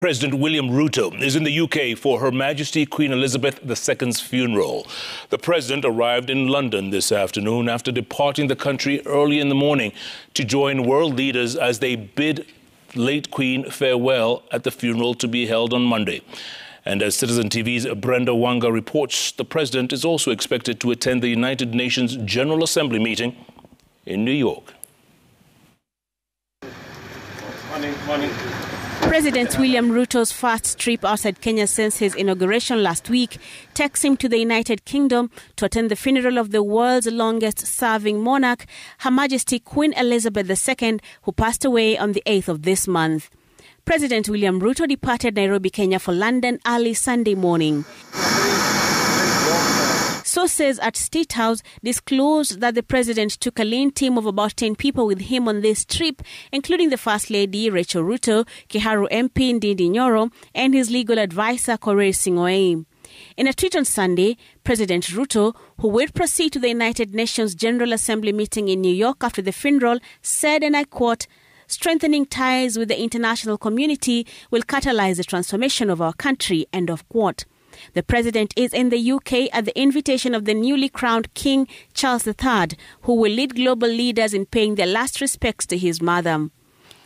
President William Ruto is in the UK for Her Majesty Queen Elizabeth II's funeral. The president arrived in London this afternoon after departing the country early in the morning to join world leaders as they bid late Queen farewell at the funeral to be held on Monday. And as Citizen TV's Brenda Wanga reports, the president is also expected to attend the United Nations General Assembly meeting in New York. Morning. President William Ruto's first trip outside Kenya since his inauguration last week takes him to the United Kingdom to attend the funeral of the world's longest-serving monarch, Her Majesty Queen Elizabeth II, who passed away on the 8th of this month. President William Ruto departed Nairobi, Kenya for London early Sunday morning. Sources at State House disclosed that the president took a lean team of about 10 people with him on this trip, including the First Lady Rachel Ruto, Kiharu MP Ndindi Nyoro, and his legal advisor Korir Sing'oei. In a tweet on Sunday, President Ruto, who will proceed to the United Nations General Assembly meeting in New York after the funeral, said, and I quote, "Strengthening ties with the international community will catalyze the transformation of our country," end of quote. The president is in the UK at the invitation of the newly crowned King Charles III, who will lead global leaders in paying their last respects to his mother.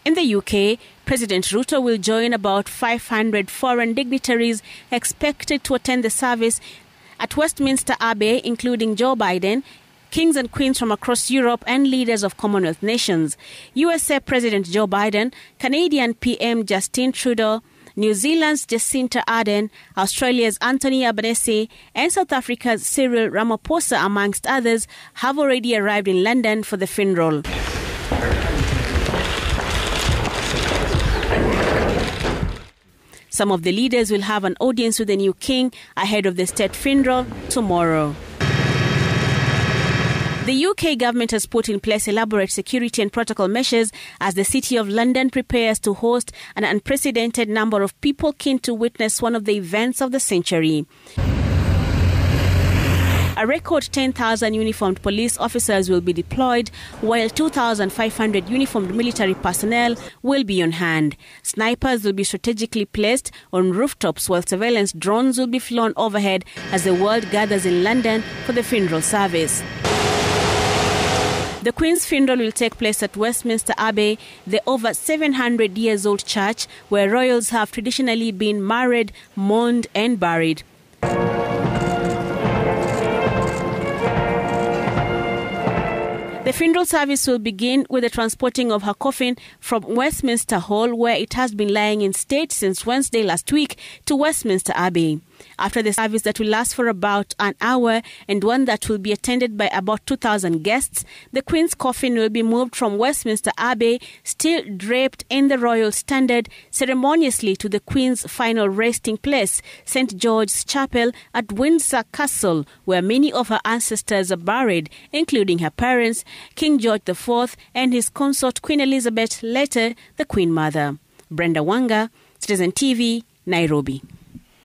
In the UK, President Ruto will join about 500 foreign dignitaries expected to attend the service at Westminster Abbey, including Joe Biden, kings and queens from across Europe, and leaders of Commonwealth nations. USA President Joe Biden, Canadian PM Justin Trudeau, New Zealand's Jacinda Ardern, Australia's Anthony Albanese, and South Africa's Cyril Ramaphosa, amongst others, have already arrived in London for the funeral. Some of the leaders will have an audience with the new king ahead of the state funeral tomorrow. The UK government has put in place elaborate security and protocol measures as the City of London prepares to host an unprecedented number of people keen to witness one of the events of the century. A record 10,000 uniformed police officers will be deployed, while 2,500 uniformed military personnel will be on hand. Snipers will be strategically placed on rooftops, while surveillance drones will be flown overhead as the world gathers in London for the funeral service. The Queen's funeral will take place at Westminster Abbey, the over 700-years-old church where royals have traditionally been married, mourned and buried. The funeral service will begin with the transporting of her coffin from Westminster Hall, where it has been lying in state since Wednesday last week, to Westminster Abbey. After the service that will last for about an hour and one that will be attended by about 2,000 guests, the Queen's coffin will be moved from Westminster Abbey, still draped in the royal standard, ceremoniously to the Queen's final resting place, St. George's Chapel at Windsor Castle, where many of her ancestors are buried, including her parents, King George IV and his consort Queen Elizabeth, later the Queen Mother. Brenda Wanga, Citizen TV, Nairobi.